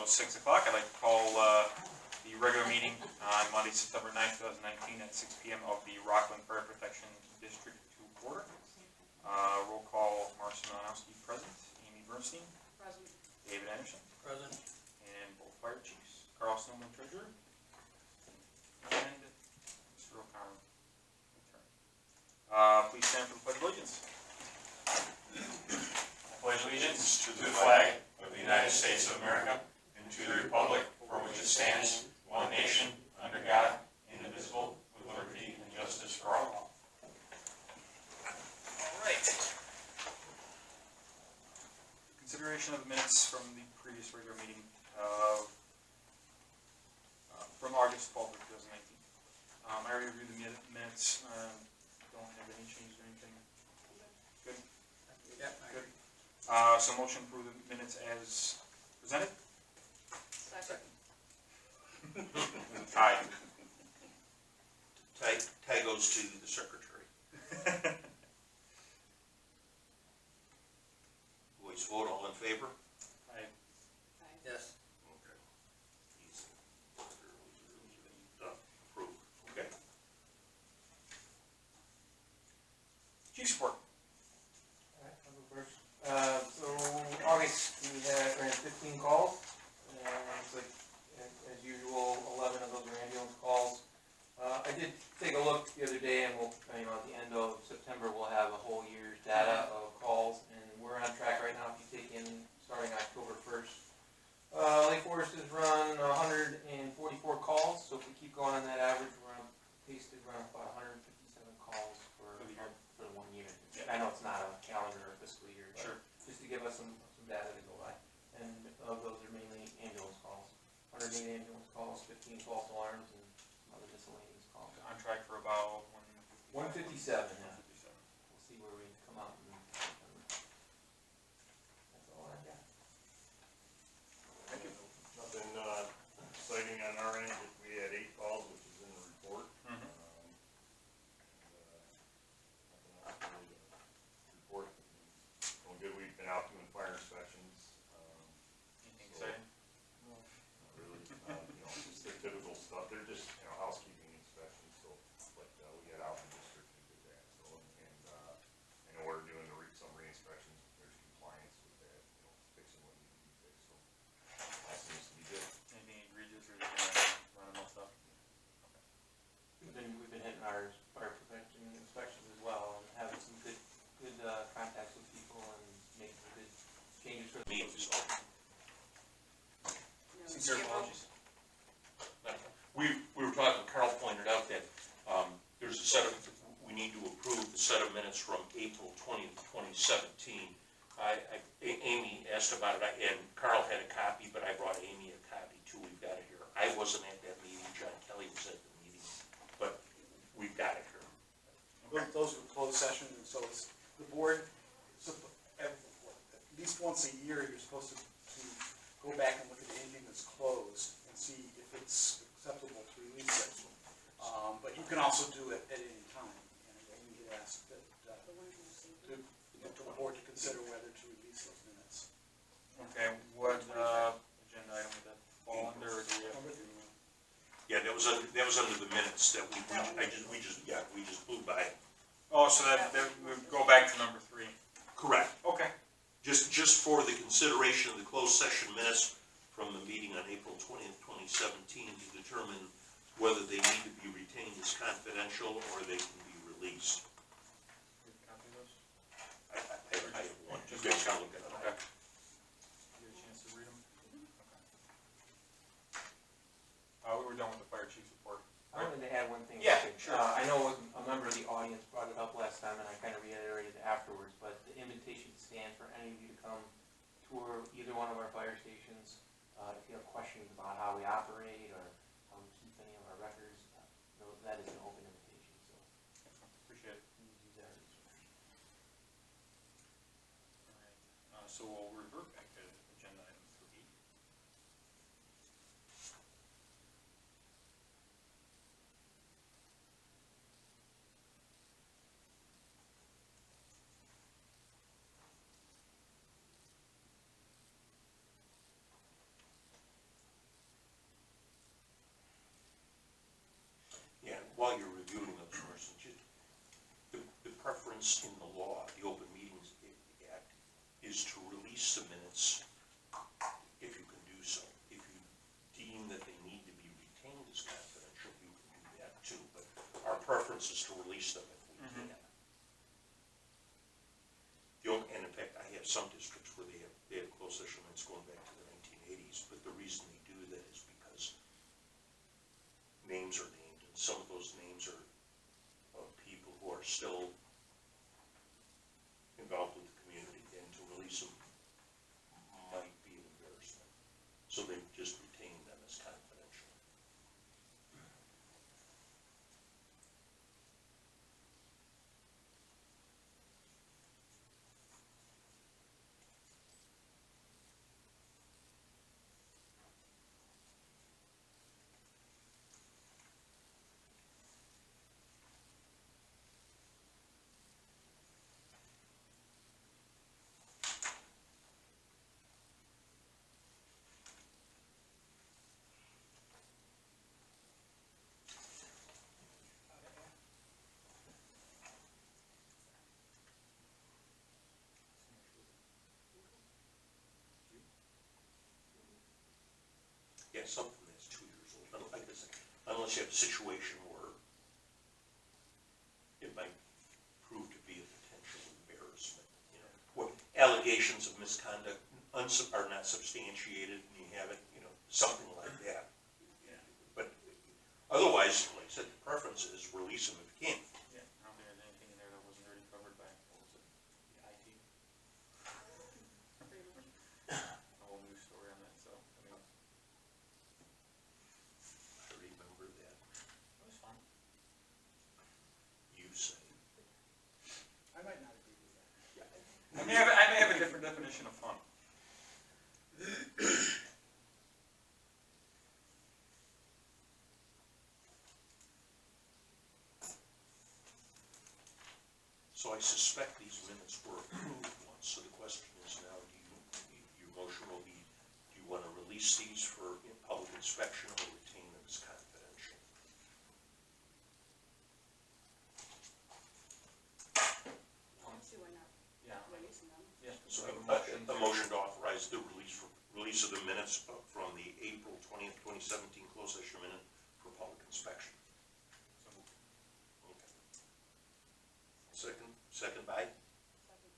So 6 o'clock, I'd like to call the regular meeting on Monday, September 9th, 2019 at 6 p.m. of the Rockland Fire Protection District to order. Roll call: Marcia Malinowski, present. Amy Bernstein, present. David Anderson, present. And both fire chiefs. Carl Snowman, treasurer. And Mr. O'Connor, attorney. Please stand for the Pledge of Allegiance. I pledge allegiance to the flag of the United States of America and to the republic for which it stands, one nation, under God, indivisible, with liberty and justice for all. All right. Consideration of the minutes from the previous regular meeting from August 12th, 2019. I already reviewed the minutes. Don't have any changes or anything. Good. Yep. Good. So motion to approve the minutes as presented. Second. Aye. Tie goes to the secretary. Voice vote, all in favor? Aye. Yes. Okay. Easy. Approved. Okay. Chief support. Alright, I'll go first. So August we ran 15 calls, and it's like, as usual, 11 of those are ambulance calls. I did take a look the other day, and we'll, at the end of September, we'll have a whole year's data of calls, and we're on track right now. If you take in starting October 1st, Lake Forest has run 144 calls. So if we keep going on that average, we're on pace to run about 157 calls for the 1 year. Yeah. I know it's not a calendar or fiscal year, but Sure. just to give us some data to go by. And of those are mainly ambulance calls. 108 ambulance calls, 15 false alarms, and some other miscellaneous calls. On track for about 157, yeah. 157. We'll see where we come out in September. That's all I got. Thank you. Nothing exciting on our end. We had 8 calls, which is in the report. Mm-hmm. Nothing else really to report. Well, good. We've been out doing fire inspections. Anything So, exciting? not really. Just the typical stuff. They're just housekeeping inspections. So, but we get out in the district and do that. So, and I know we're doing some re-inspections. There's compliance with that. Fixing what needs to be fixed. So that seems to be good. Anything egregious or just running most stuff? We've been hitting our fire protection inspections as well, and having some good contacts with people and making some good changes for the Means. Sincere apologies. We were talking, Carl pointed out that there's a set of, we need to approve the set of minutes from April 20th, 2017. Amy asked about it, and Carl had a copy, but I brought Amy a copy too. We've got it here. I wasn't at that meeting. John Kelly was at the meeting, but we've got it here. Well, those were closed sessions, and so it's the board, at least once a year, you're supposed to go back and look at anything that's closed and see if it's acceptable to release it. But you can also do it at any time, and you get asked that, to the board to consider whether to release those minutes. Okay, what agenda item would that fall under? Or do we have to? Yeah, that was under the minutes that we just blew by. Oh, so that we would go back to number 3. Correct. Okay. Just for the consideration of the closed session minutes from the meeting on April 20th, 2017 to determine whether they need to be retained as confidential or they can be released. Copy those? I have one. You guys can look at it. Okay. Get a chance to read them? Okay. We were done with the fire chief's report. I wanted to add one thing. Yeah, sure. I know a member of the audience brought it up last time, and I kind of reiterated it afterwards, but the invitation stands for any of you to come tour either one of our fire stations. If you have questions about how we operate or how we keep any of our records, that is an open invitation, so Appreciate it. please use that resource. All right. So we'll revert back to agenda item 3. preference in the law, the Open Meetings Act, is to release the minutes if you can do so. If you deem that they need to be retained as confidential, you can do that too. But our preference is to release them if we can. And in fact, I have some districts where they have closed session minutes going back to the 1980s, but the reason they do that is because names are named, and some of those names are of people who are still involved with the community, and to release them might be an embarrassment. So they just retain them as confidential. Yeah, something that's 2 years old, like this, unless you have a situation where it might prove to be a potential embarrassment, you know, where allegations of misconduct are not substantiated, and you have it, you know, something like that. But otherwise, like I said, the preference is release them if you can. Yeah, I don't think there's anything in there that wasn't already covered by, what was it, the IT? A whole news story on that, so, I mean, I remember that. it was fun. You say. I might not agree with that. Yeah. I may have a different definition of fun. So I suspect these minutes were approved once, so the question is now, your motion will be, do you want to release these for public inspection or retain them as confidential? I don't see why not Yeah. releasing them. Yeah. So we have a motion a motion to authorize the release of the minutes from the April 20th, 2017 closed session minute for public inspection. So moved. Okay. Second by? Second.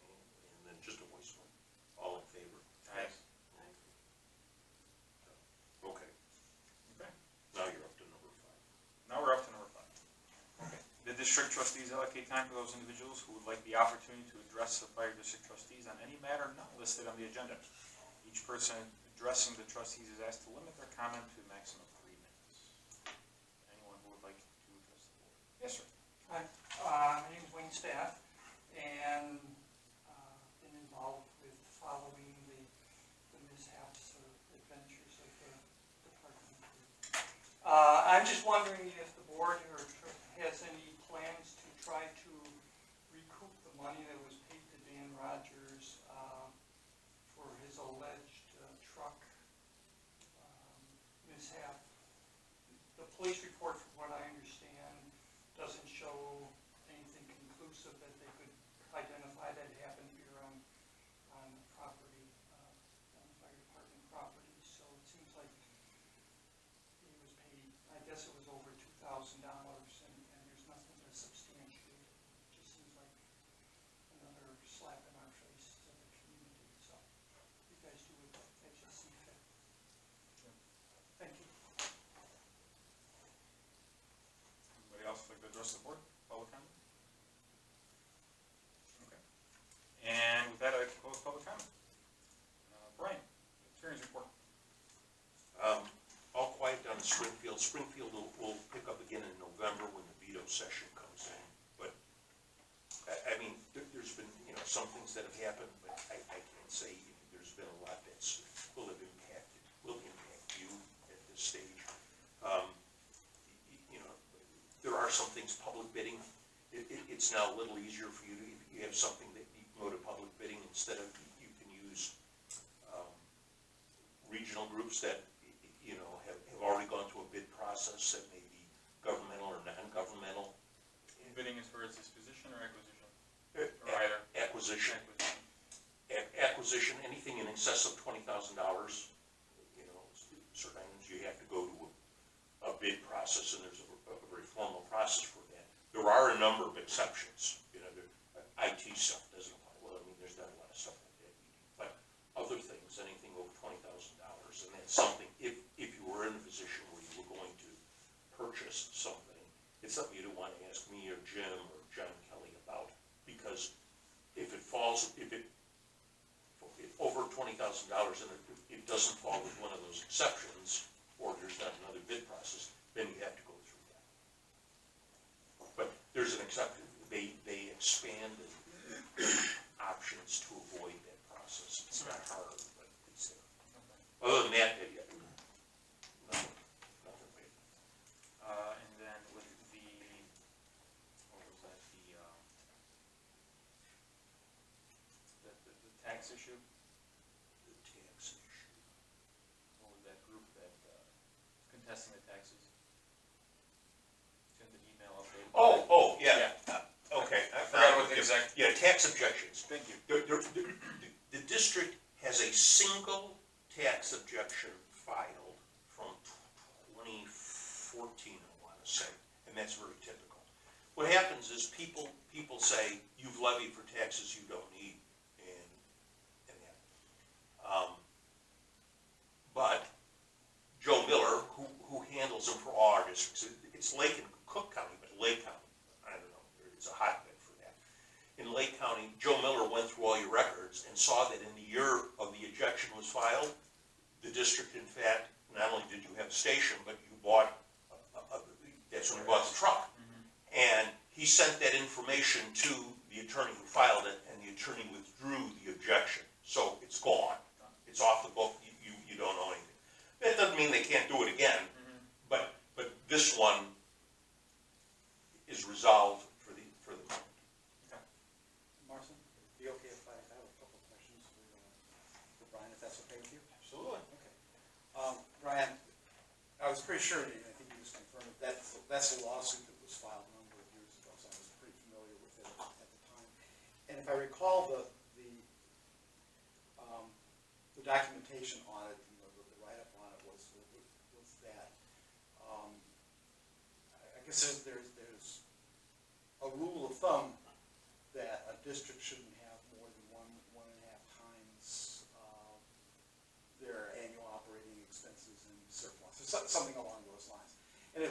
And then just a voice vote. All in favor? Aye. Okay, Okay. now you're up to number 5. Now we're up to number 5. Okay. The district trustees allocate time for those individuals who would like the opportunity to address the fire district trustees on any matter not listed on the agenda. Each person addressing the trustees is asked to limit their comment to a maximum of 3 minutes. Anyone who would like to address the board? Yes, sir. Hi, my name is Wayne Staff, and been involved with following the mishaps or adventures of the department. I'm just wondering if the board has any plans to try to recoup the money that was paid to Dan Rogers for his alleged truck mishap. The police report, from what I understand, doesn't show anything conclusive that they could identify that happened here on the property, on the fire department property. So it seems like he was paid, I guess it was over $2,000, and there's nothing to substantiate it. It just seems like another slap in our face to the community. So you guys do it as you see fit. Thank you. Anybody else like to address the board? Public comment? Okay. And with that, I close public comment. Brian, attorney's report. All quiet down in Springfield. Springfield will pick up again in November when the veto session comes in. But, I mean, there's been, you know, some things that have happened, but I can't say there's been a lot that's will impact you at this stage. You know, there are some things, public bidding, it's now a little easier for you to, if you have something that you go to public bidding, instead of, you can use regional groups that, you know, have already gone through a bid process that may be governmental or non-governmental. Bidding as far as the specific disposition or acquisition? Or either? Acquisition. Acquisition, anything in excess of $20,000, you know, certain items you have to go to a bid process, and there's a very formal process for that. There are a number of exceptions, you know, IT stuff doesn't apply, well, I mean, there's not a lot of stuff like that, but other things, anything over $20,000, and that's something, if you were in a position where you were going to purchase something, it's something you don't want to ask me or Jim or John Kelly about, because if it falls, over $20,000 and it doesn't fall with one of those exceptions, or there's not another bid process, then you have to go through that. But there's an exception, they expanded options to avoid that process. It's not hard, but it's there. Other than that, nothing big. And then with the, what was that, the tax issue? The tax issue. What was that group that, contesting the taxes? Send an email update. Yeah. Okay. I forgot what the exact. Yeah, tax objections. Thank you. The district has a single tax objection filed from 2014, I want to say, and that's very typical. What happens is people say, you've levied for taxes you don't need, and that. But Joe Miller, who handles them for all our districts, it's Lake and Cook County, but Lake County, I don't know, it's a hotbed for that. In Lake County, Joe Miller went through all your records and saw that in the year of the objection was filed, the district, in fact, not only did you have a station, but you bought, that's when you bought the truck. And he sent that information to the attorney who filed it, and the attorney withdrew the objection. So it's gone. It's off the book. You don't know anything. That doesn't mean they can't do it again, but this one is resolved for the moment. Marson, be okay if I have a couple of questions for Brian, if that's okay with you? Absolutely. Okay. Brian, I was pretty sure, and I think you just confirmed, that's a lawsuit that was filed a number of years ago, so I was pretty familiar with it at the time. And if I recall, the documentation on it, you know, the write-up on it was that, I guess there's a rule of thumb that a district shouldn't have more than one and a half times their annual operating expenses and surplus, or something along those lines. And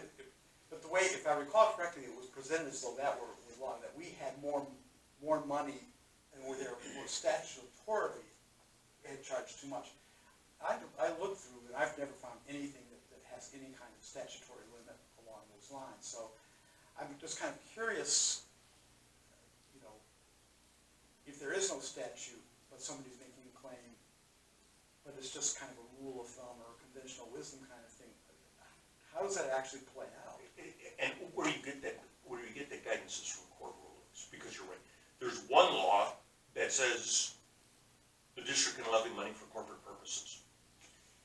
but the way, if I recall correctly, it was presented as though that were law, that we had more money and were statutorily had charged too much. I looked through and I've never found anything that has any kind of statutory limit along those lines. So I'm just kind of curious, you know, if there is no statute, but somebody's making a claim, but it's just kind of a rule of thumb or a conventional wisdom kind of thing, how does that actually play out? And where you get that guidance is from court rulings, because you're right. There's one law that says the district can levy money for corporate purposes.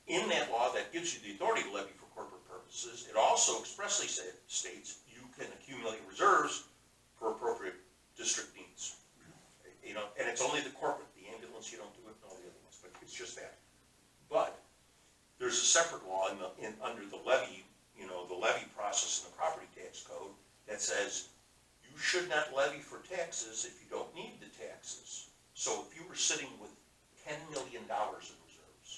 In that law that gives you the authority to levy for corporate purposes, it also expressly states you can accumulate reserves for appropriate district needs. You know, and it's only the corporate, the ambulance, you don't do it, and all the other ones, but it's just that. But there's a separate law under the levy, you know, the levy process in the property tax code that says you should not levy for taxes if you don't need the taxes. So if you were sitting with $10 million in reserves,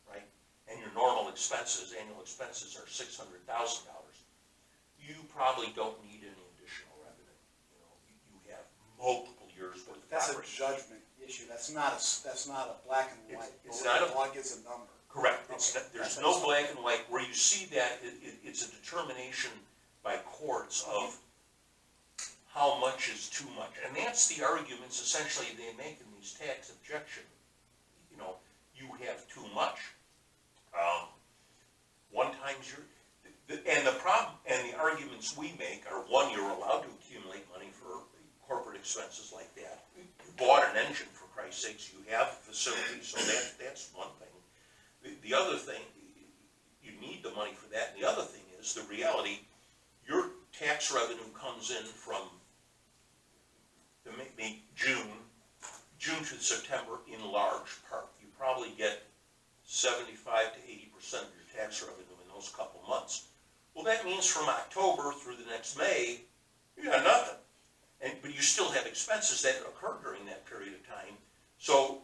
right, and your normal expenses, annual expenses are $600,000, you probably don't need any additional revenue. You know, you have multiple years worth of That's a operating. judgment issue. That's not a black and white. It's not a- law gives a number. Correct. Okay. There's no black and white. Where you see that, it's a determination by courts of how much is too much. And that's the arguments essentially they make in these tax objections. You know, you have too much. One times and the problem, and the arguments we make are, one, you're allowed to accumulate money for corporate expenses like that. You bought an engine, for Christ's sakes, you have a facility, so that's one thing. The other thing, you need the money for that, and the other thing is, the reality, your tax revenue comes in from June to September in large part. You probably get 75 to 80% of your tax revenue in those couple months. Well, that means from October through the next May, you got nothing. But you still have expenses that occur during that period of time. So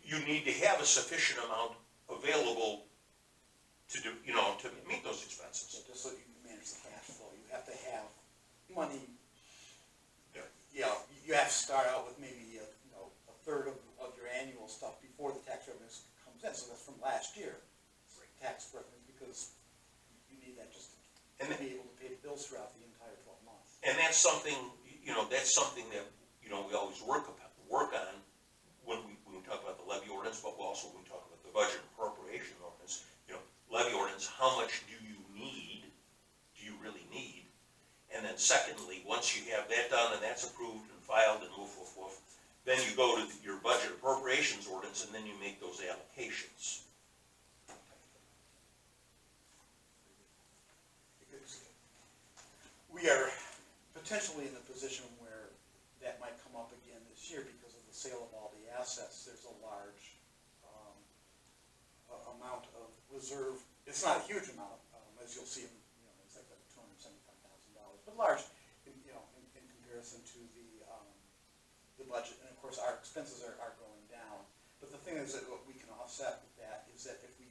you need to have a sufficient amount available to do, to meet those expenses. So just so you can manage the cash flow, you have to have money. Yeah. You have to start out with maybe a third of your annual stuff before the tax revenue comes in. So that's from last year, tax revenue, because you need that just to be able to pay the bills throughout the entire 12 months. And that's something, that, we always work on when we talk about the levy ordinance, but also when we talk about the budget and appropriation ordinance. Levy ordinance, how much do you really need? And then secondly, once you have that done and that's approved and filed and woof, then you go to your budget appropriations ordinance and then you make those allocations. We are potentially in the position where that might come up again this year because of the sale of all the assets. There's a large amount of reserve. It's not a huge amount, as you'll see, it's like $275,000, but large, in comparison to the budget. And of course, our expenses are going down. But the thing is that what we can offset with that is that if we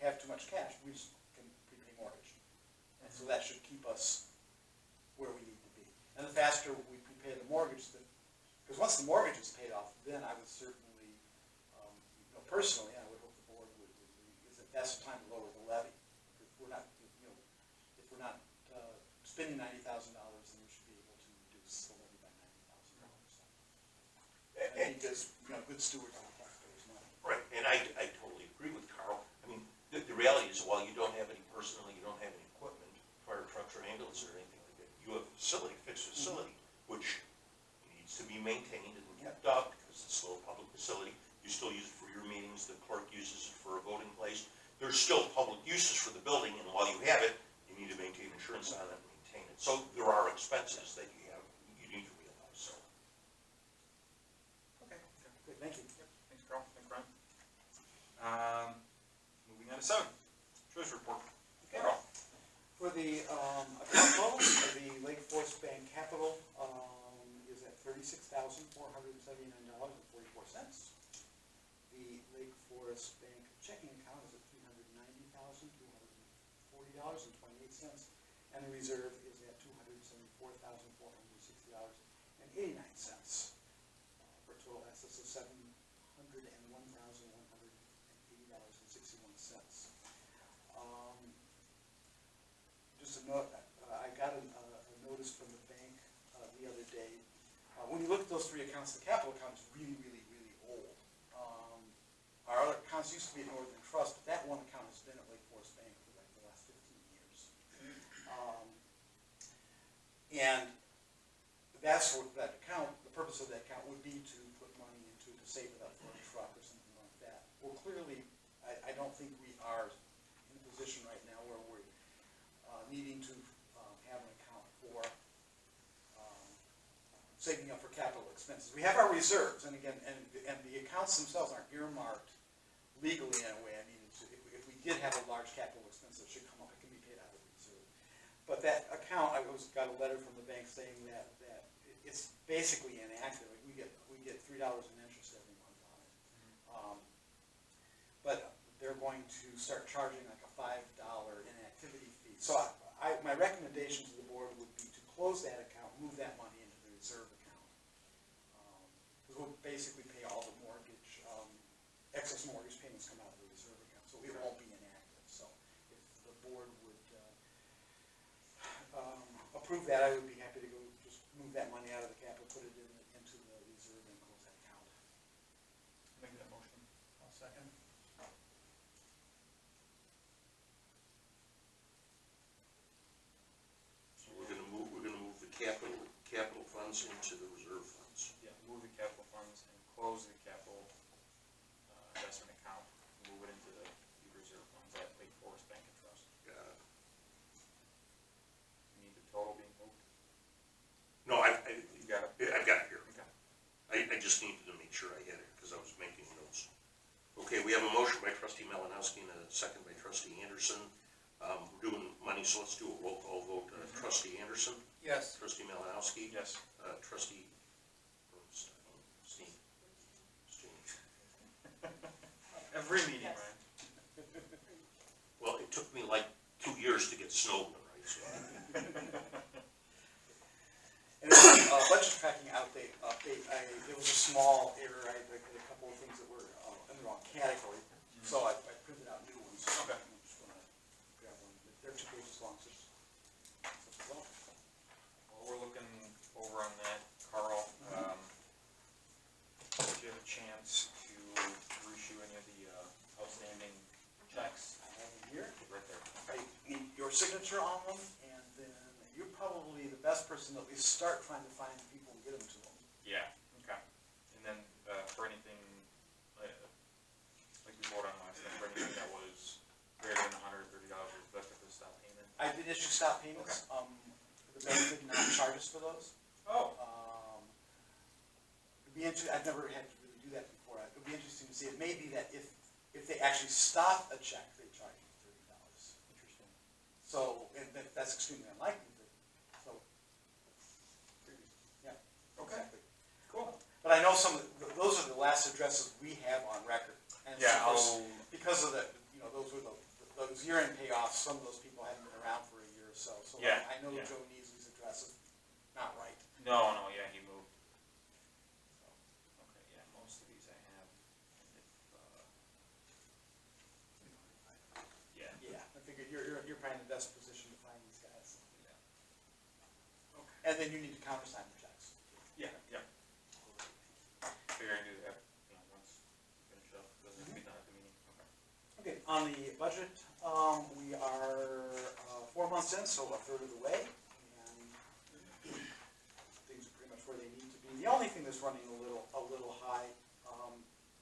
have too much cash, we just can prepay mortgage, and so that should keep us where we need to be. And the faster we prepay the mortgage, because once the mortgage is paid off, then I would certainly, personally, I would hope the board would agree, is that that's the time to lower the levy. If we're not, spending $90,000, then we should be able to reduce the levy by $90,000. I think as good stewards of the taxpayers' money. Right, and I totally agree with Carl. I mean, the reality is, while you don't have any personnel, you don't have any equipment, fire trucks or ambulance or anything like that, you have a facility, fixed facility, which needs to be maintained and kept up because it's still a public facility. You still use it for your meetings, the clerk uses it for a voting place. There's still public uses for the building, and while you have it, you need to maintain insurance on it and maintain it. So there are expenses that you need to realize, so. Okay, good, thank you. Yep, thanks, Carl. Thanks, Brian. Moving on to 7, Treasurer's Report. Carl. For the account total, the Lake Forest Bank capital is at $36,479.44. The Lake Forest Bank checking account is at $390,240.28, and the reserve is at $274,460.89, for total assets of $701,180.61. Just a note, I got a notice from the bank the other day. When you look at those 3 accounts, the capital account is really, really, really old. Our other accounts used to be at Northern Trust, but that one account has been at Lake Forest Bank for like the last 15 years. And that's what that account, the purpose of that account would be to put money into, to save it up for a truck or something like that. Well, clearly, I don't think we are in a position right now where we're needing to have an account for saving up for capital expenses. We have our reserves, and again, and the accounts themselves aren't earmarked legally in a way. I mean, if we did have a large capital expense that should come up, it can be paid out of the reserve. But that account, got a letter from the bank saying that it's basically inactive. Like we get $3 in interest every month on it. But they're going to start charging like a $5 inactivity fee. So my recommendation to the board would be to close that account, move that money into the reserve account. Because we'll basically pay all the mortgage, excess mortgage payments come out of the reserve account, so it won't be inactive. So if the board would approve that, I would be happy to go just move that money out of the capital, put it into the reserve and close that account. Make that motion. I'll second. So we're gonna move the capital funds into the reserve funds. Yeah, move the capital funds and close the capital investment account, move it into the reserve funds at Lake Forest Bank and Trust. Got it. You need the total being moved? No, You got it? I've got it here. I just needed to make sure I had it, because I was making notes. Okay, we have a motion by trustee Malinowski and a second by trustee Anderson. We're doing money, so let's do a roll call vote. Trustee Anderson? Yes. Trustee Malinowski? Yes. Trustee Steen? Every meeting, right? Well, it took me like 2 years to get Snowden, right? So, And then, budget tracking update, it was a small error, I did a couple of things that were in the wrong category, so I printed out new ones. Okay. I'm just gonna grab one, they're 2 pages long, so. Well, we're looking over on that, Carl. Did you have a chance to reissue any of the outstanding checks? I have them here. Right there. I need your signature on them, and then you're probably the best person to at least start trying to find people and get them to them. Yeah, okay. And then, for anything, like we voted on last time, for anything that was greater than $130, we left it for stop payment. I did issue stop payments, the bank did not charge us for those. Oh. It'd be interesting, I've never had to really do that before, it'd be interesting to see, it may be that if they actually stop a check, they charge you $30. Interesting. So, and that's extremely unlikely, so. Yeah. Okay. Exactly. Cool. But I know those are the last addresses we have on record. And Yeah, so because of the, those were those year-end payoffs, some of those people hadn't been around for a year or so. So Yeah, I know yeah. Joe Neasley's address is not right. No, yeah, he moved. So, okay, yeah, most of these I have. And if, yeah. Yeah, I figured you're probably in the best position to find these guys. Yeah. Okay. And then you need to countersign the checks. Yeah. Figure I can do that, once we finish up, doesn't have to be done at the meeting, okay. Okay, on the budget, we are 4 months in, so a third of the way, and things are pretty much where they need to be. The only thing that's running a little high,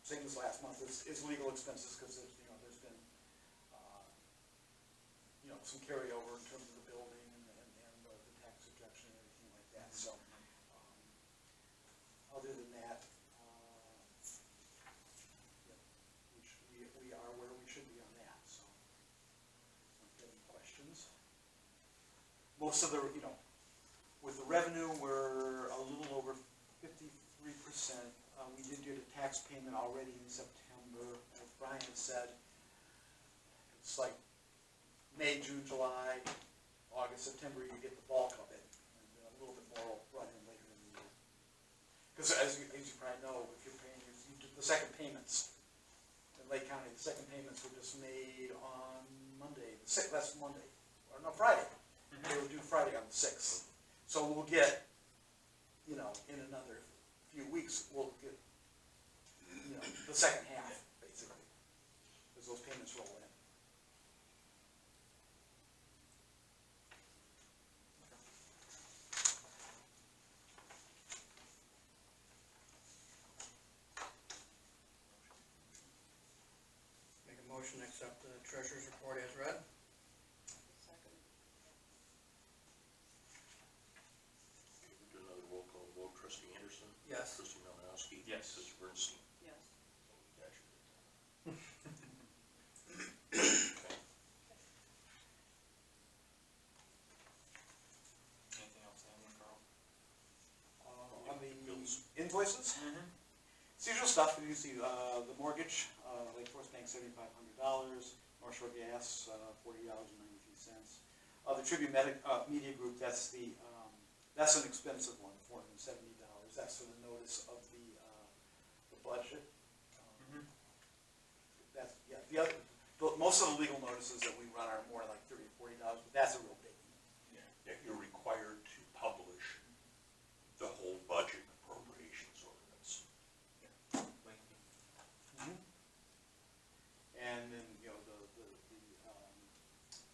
same as last month, is legal expenses, because there's been some carryover in terms of the building and the tax objection and everything like that. So, other than that, we are where we should be on that. So, if you have any questions, most of the with the revenue, we're a little over 53%. We did get a tax payment already in September, as Brian has said. It's like May, June, July, August, September, you get the bulk of it, and a little bit more will run in later in the year. Because as you probably know, if you're paying, you do the second payments in Lake County, the second payments were just made on Monday, last Monday, or no, Friday. They were due Friday on the 6th. So we'll get, in another few weeks, we'll get, the second half, basically, as those payments roll in. Make a motion to accept the treasurer's report as read. Second. Okay, we'll do another roll call vote. Trustee Anderson? Yes. Trustee Malinowski? Yes. Trustee Bernstein? Yes. Anything else, Carl? On the invoices, Mm-hmm. it's usual stuff. You see the mortgage, Lake Forest Bank $7,500, North Shore Gas $40.93. The Tribute Media Group, that's an expensive one, $470. That's for the notice of the budget. That's most of the legal notices that we run are more like $30 or $40, but that's a real biggie. Yeah, you're required to publish the whole budget appropriations ordinance. And then, the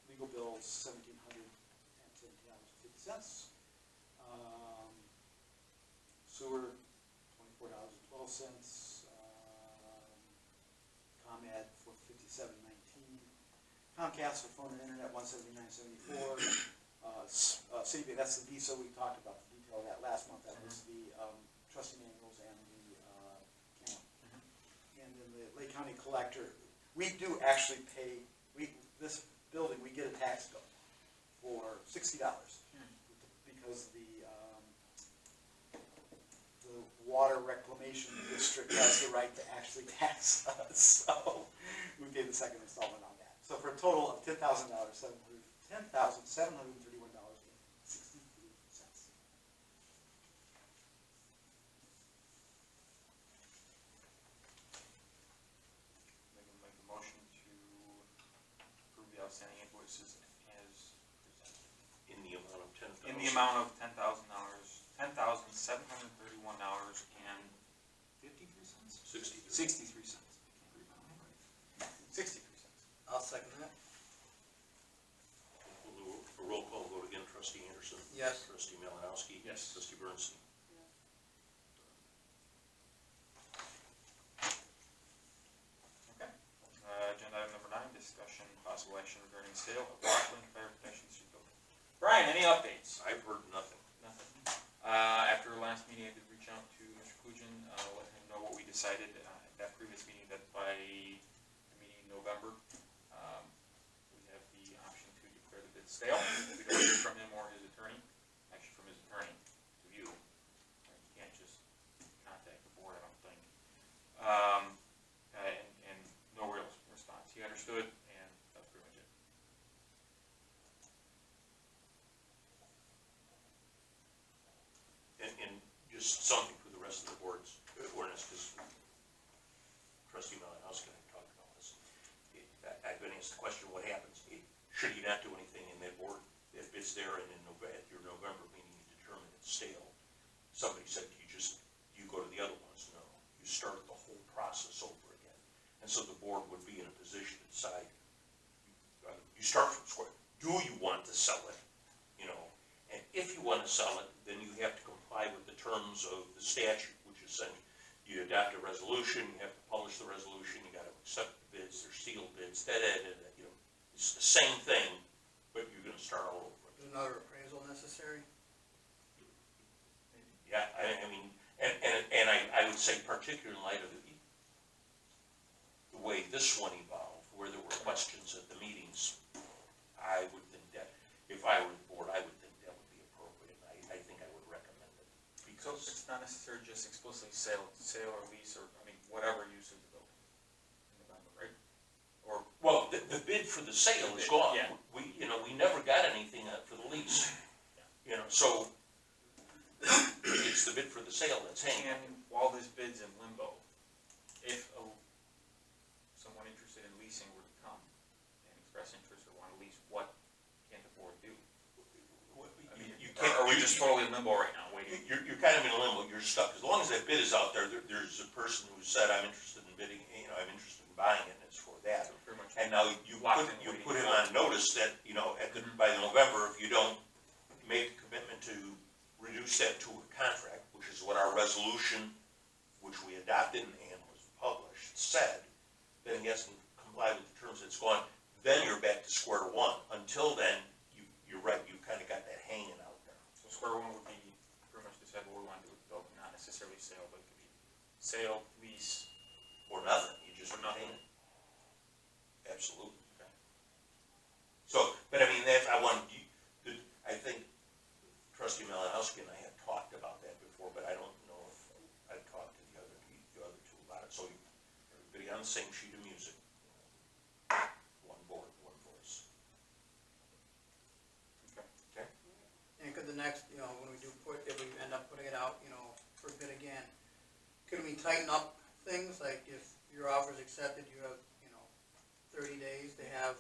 legal bills, $1,717.50. Sewer, $24.12. ComEd for $57.19. Comcast for phone and internet, $179.74. Citibank, that's the visa we talked about, the detail of that last month. That was the trustee manuals and the Lake County Collector, we do actually pay, this building, we get a tax bill for $60. Because the Water Reclamation District has the right to actually tax us, so we pay the second installment on that. So for a total of $10,731.63. Make a motion to approve the outstanding invoices as presented. In the amount of $10,000. In the amount of $10,000, $10,731.53. 63 cents. I can't read my own writing. 63 cents. I'll second that. We'll do a roll call vote again. Trustee Anderson? Yes. Trustee Malinowski? Yes. Trustee Bernstein? Okay. Agenda item number 9, discussion possible action regarding sale of Rockland Fire Protection District building. Brian, any updates? I've heard nothing. Nothing. After our last meeting, I did reach out to Mr. Kujan, let him know what we decided at that previous meeting, that by the meeting in November, we have the option to declare the bid stale. If we don't hear from him or his attorney, actually from his attorney to you, you can't just contact the board, I don't think. And no real response. He understood, and that's pretty much it. And just something for the rest of the board's awareness, because Trustee Malinowski and I talked about this. I've been asked the question, what happens? Should you not do anything in that board, if it's there and at your November meeting you determine it's stale? Somebody said, you go to the other ones? No, you start the whole process over again. And so the board would be in a position to decide, you start from square. Do you want to sell it? And if you want to sell it, then you have to comply with the terms of the statute, which is saying you adopt a resolution, you have to publish the resolution, you got to accept the bids, they're sealed bids, it's the same thing, but you're going to start all over. Is another appraisal necessary? Yeah, I mean, and I would say particularly in light of the way this one evolved, where there were questions at the meetings, I would think that, if I were the board, I would think that would be appropriate. I think I would recommend it. So it's not necessarily just explicitly sale or lease, or, I mean, whatever use of the building in November, right? Or, Well, the bid for the sale is gone. Yeah. We never got anything for the lease. So it's the bid for the sale that's hanging. and while this bid's in limbo, if someone interested in leasing were to come and express interest or want to lease, what can the board do? I mean, You can't, are we just totally in limbo right now, waiting? you're kind of in a limbo, you're stuck. As long as that bid is out there, there's a person who said, I'm interested in bidding, I'm interested in buying it, and it's for that. So pretty much And now you locked in put waiting. him on notice that, by November, if you don't make a commitment to reduce that to a contract, which is what our resolution, which we adopted and was published, said, then he has to comply with the terms that's gone, then you're back to square one. Until then, you're right, you kind of got that hanging out there. So square one would be pretty much decide what we want to do with the building, not necessarily sale, but it could be sale, lease. Or nothing, you just Or nothing. retain it. Absolutely. Okay. So, but I mean, I think Trustee Malinowski and I had talked about that before, but I don't know if I've talked to the other two about it. So everybody on the same sheet of music. One board, one voice. Okay? And could the next, when we do if we end up putting it out, for bid again, could we tighten up things, like if your offer is accepted, you have, 30 days to have,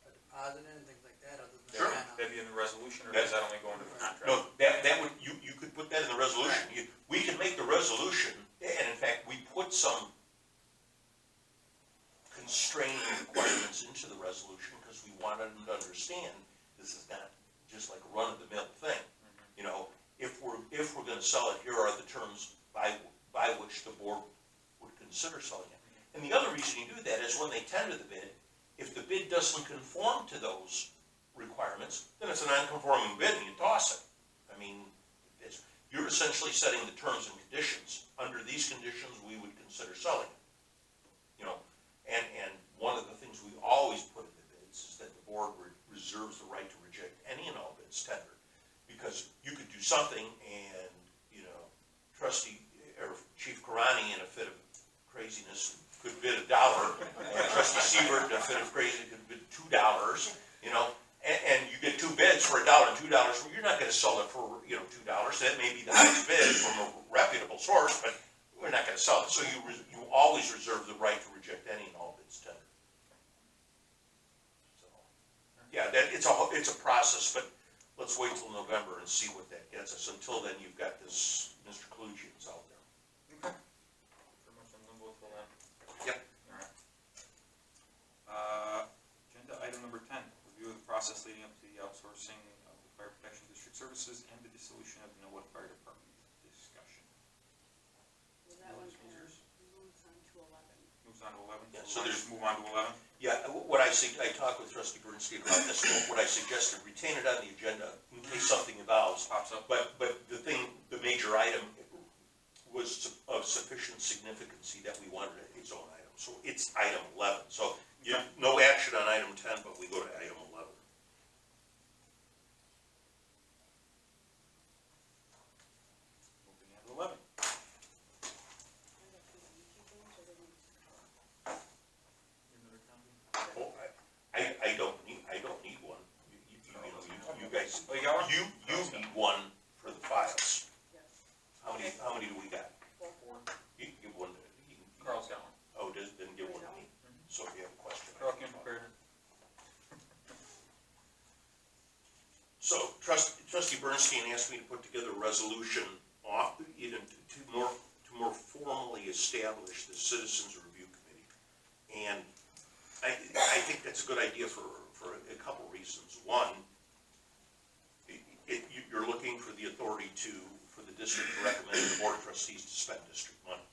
a deposit in and things like that, other than Sure. that? That'd be in the resolution, or does that only go into the contract? No, that would, you could put that in the resolution. We can make the resolution, and in fact, we put some constraining requirements into the resolution because we wanted them to understand this is not just like a run-of-the-mill thing. If we're gonna sell it, here are the terms by which the board would consider selling it. And the other reason you do that is when they tender the bid, if the bid doesn't conform to those requirements, then it's a non-conforming bid and you toss it. I mean, you're essentially setting the terms and conditions. Under these conditions, we would consider selling it. reserves the right to reject any and all bids tendered. Because you could do something and, you know, trustee, or Chief Karani in a fit of craziness could bid $1, and trustee Siebert in a fit of crazy could bid $2, you know, and you get two bids for $1 and $2, well, you're not gonna sell it for, you know, $2. That may be the highest bid from a reputable source, but we're not gonna sell it. So you always reserve the right to reject any and all bids tendered. So, yeah, it's a process, but let's wait till November and see what that gets us. Until then, you've got this Mr. Collusion's out there. Okay. Pretty much in limbo till then. Yep. Alright. Agenda item number 10, review of the process leading up to the outsourcing of the Fire Protection District services and the dissolution of the Millwood Fire Department discussion. Well, that one Who's kind of yours? moves on to 11. Moves on to 11? Yeah, So so let's just move on to 11? Yeah, what I talked with trustee Bernstein about this, what I suggested, retain it on the agenda in case something evolves. Pops up. But the major item was of sufficient significancy that we wanted its own item. So it's item 11. So no action on item 10, but we go to item 11. Moving on to 11. Another copy? Oh, I don't need one. You guys, Oh, you got one? you need one for the files. Yes. How many do we got? Four. You can give one to, Carl's got one. oh, then give one to me. So if you have a question. Carl came prepared. So trustee Bernstein asked me to put together a resolution to more formally establish the Citizens Review Committee. And I think that's a good idea for a couple reasons. One, you're looking for the authority for the district to recommend to the Board of Trustees to spend district money.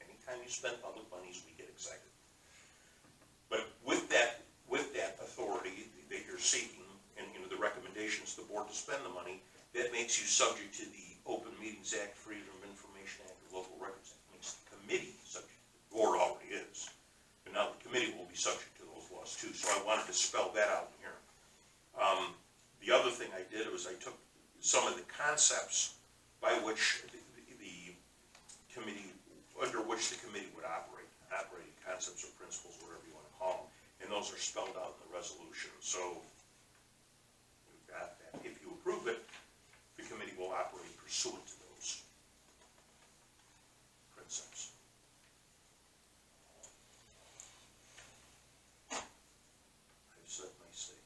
Anytime you spend public monies, we get excited. But with that authority that you're seeking, and the recommendations to the board to spend the money, that makes you subject to the Open Meetings Act, Freedom of Information Act, or Local Records Act. Makes the committee subject. The board already is, but now the committee will be subject to those laws too. So I wanted to spell that out in here. The other thing I did was I took some of the concepts by which the committee, under which the committee would operate, operating concepts or principles, whatever you want to call them, and those are spelled out in the resolution. So we've got that. If you approve it, the committee will operate pursuant to those principles. I've said my statement.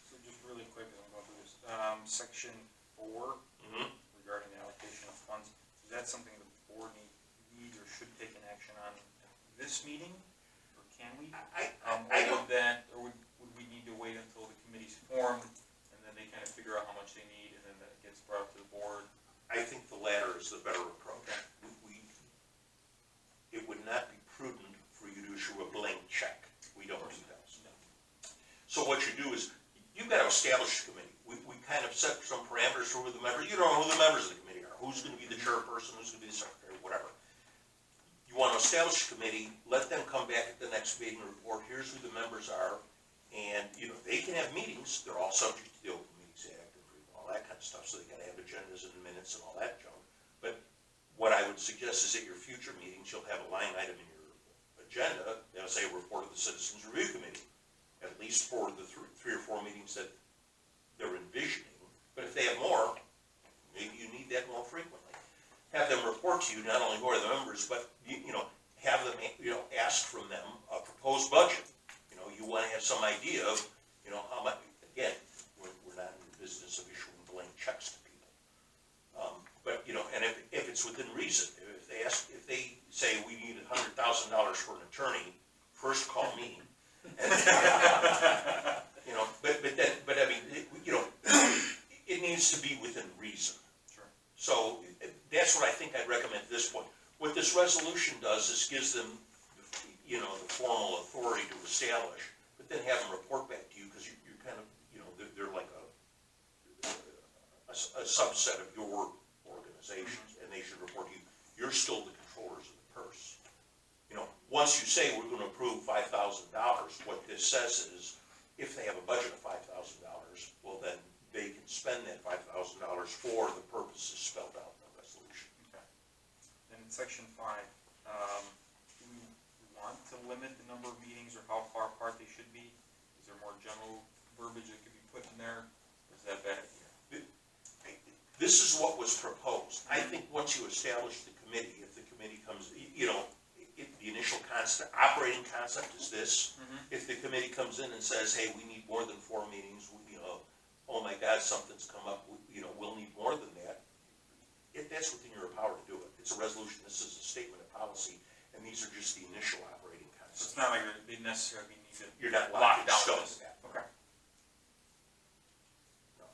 So just really quick, I'm going through this. Section 4, regarding the allocation of funds, is that something the board needs or should take an action on at this meeting? Or can we? I don't. Or would we need to wait until the committee's formed, and then they kind of figure out how much they need, and then that gets brought up to the board? I think the latter is the better approach. It would not be prudent for you to issue a blank check. We don't do that. So what you do is, you've got to establish a committee. We kind of set some parameters for who the members, you don't know who the members of the committee are, who's going to be the chairperson, who's going to be the secretary, whatever. You want to establish a committee, let them come back at the next meeting and report, here's who the members are, and, they can have meetings, they're all subject to the Open Meetings Act and all that kind of stuff, so they got to have agendas and minutes and all that junk. But what I would suggest is at your future meetings, you'll have a line item in your agenda, that'll say report of the Citizens Review Committee, at least for the three or four meetings that they're envisioning. But if they have more, maybe you need report to you not only who are the members, but, you know, have them, you know, ask from them a proposed budget. You know, you wanna have some idea of, you know, how much, again, we're not in the business of issuing blank checks to people. But, you know, and if it's within reason, if they say we need $100,000 for an attorney, first call me. And, you know, but I mean, you know, it needs to be within reason. Sure. So that's what I think I'd recommend at this point. What this resolution does is gives them, you know, the formal authority to establish, but then have them report back to you, because you're kind of, you know, they're like a subset of your organizations, and they should report to you. You're still the controllers of the purse. You know, once you say we're going to approve $5,000, what this says is, if they have a budget of $5,000, well, then they can spend that $5,000 for the purposes spelled out in the resolution. Okay. Then in section 5, do we want to limit the number of meetings or how far apart they should be? Is there more general verbiage that could be put in there, or is that a bad idea? This is what was proposed. I think once you establish the committee, if the committee comes, you know, the initial concept, operating concept is this. If the committee comes in and says, hey, we need more than 4 meetings, you know, oh my God, something's come up, you know, we'll need more than that. That's within your power to do it. It's a resolution, this is a statement of policy, and these are just the initial operating So concepts. it's not like they necessarily need to You're not lock locked in down stone. this. Okay. No.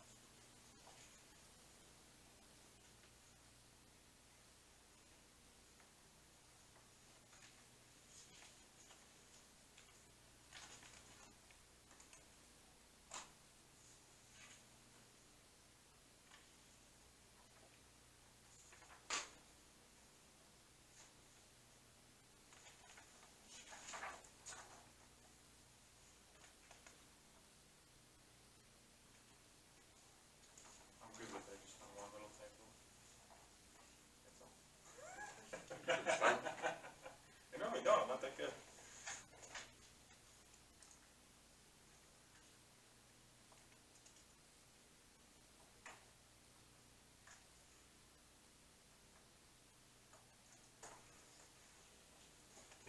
I'm good with that, just on one little typo. That's all. I normally don't, I'm not that good.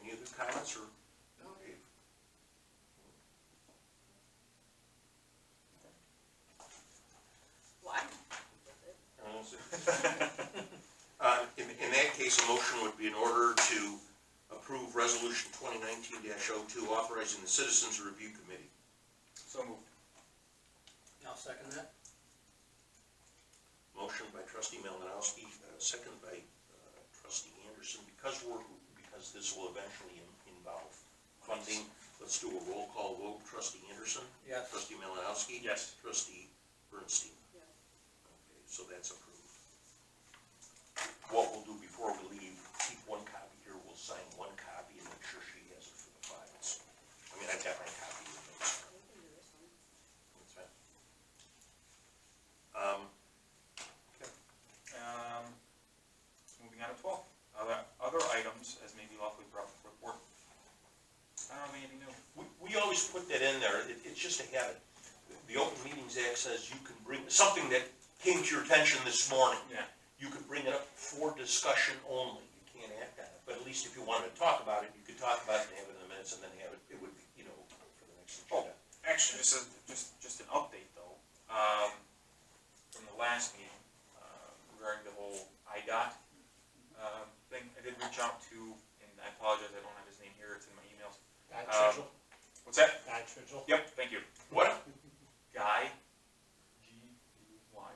Any other comments or? No. Why? In that case, a motion would be in order to approve Resolution 2019-02, authorizing the Citizens Review Committee. So moved. I'll second that. Motion by trustee Malinowski, second by trustee Anderson. Because this will eventually involve funding, let's do a roll call vote. Trustee Anderson? Yes. Trustee Malinowski? Yes. Trustee Bernstein? Yes. Okay, so that's approved. What we'll do before we leave, keep one copy here, we'll sign one copy and make sure she has it for the files. I mean, I've got my copy of the notes. We can do this one. That's right. Okay. Moving on to 12. Other items, as may be lawfully brought before the board. I don't have anything new. We always put that in there, it's just a habit. The Open Meetings Act says you can bring, something that came to your attention this morning, Yeah. you could bring it up for discussion only, you can't act on it. But at least if you wanted to talk about it, you could talk about it and have it in the minutes, and then have it, it would be, you know, for the next Oh, agenda. actually, just an update though, from the last meeting, regarding the whole IDOT, thing. I did reach out to, and I apologize, I don't have his name here, it's in my emails. What's that? Guy Tridgell. Yep, thank you. What? Guy, G-U-Y,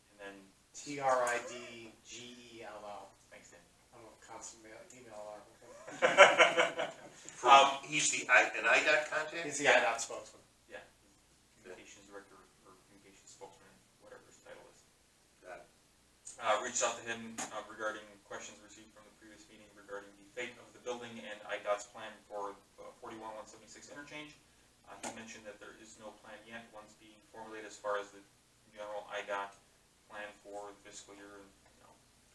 and then, TRIDGELL. thanks Dan. I'm a consummate email He's an IDOT contact? He's the IDOT spokesman. Yeah, communications director or communications spokesman, whatever his title is. Got it. Reached out to him regarding questions received from the previous meeting regarding the fate of the building and IDOT's plan for 41-176 interchange. He mentioned that there is no plan yet. One's being formulated as far as the general IDOT plan for the fiscal year,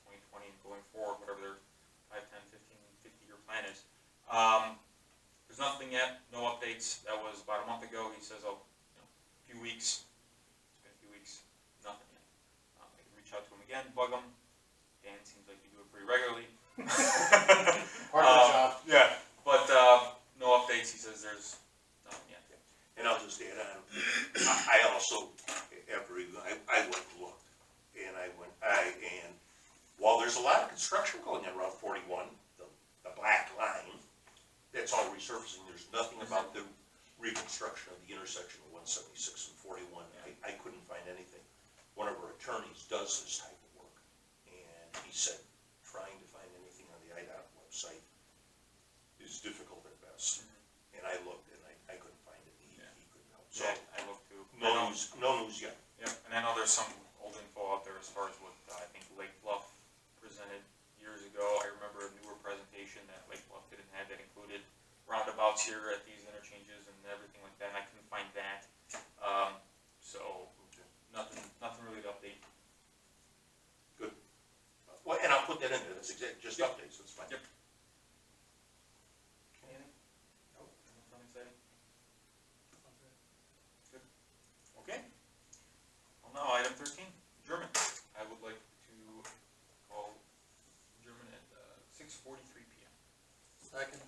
2020 and going forward, whatever their 5, 10, 15, 50-year plan is. There's nothing yet, no updates. That was about a month ago. He says, a few weeks. It's been a few weeks, nothing yet. I can reach out to him again, bug him. Dan seems like you do a pretty regularly. Part of the job. Yeah, but, no updates, he says there's nothing yet. And I'll just add on, I also, I went and looked, and and while there's a lot of construction going on Route 41, the black line, that's all resurfacing, there's nothing about the reconstruction of the intersection of 176 and 41, I couldn't find anything. One of our attorneys does this type of work, and he said, trying to find anything on the IDOT website is difficult at best. And I looked, and I couldn't find it, he couldn't help. So, Yeah, I looked too. no news yet. Yep, and I know there's some old info out there as far as what, I think Lake Bluff presented years ago. I remember a newer presentation that Lake Bluff didn't have that included roundabouts here at these interchanges and everything like that, and I couldn't find that. So, nothing really to update. Good. Well, and I'll put that in there, that's just updates, that's fine. Yep. Anything? Nope, nothing exciting. Good. Okay. Well, now, item 13, adjournment. I would like to call adjournment at 6:43 p.m. Second.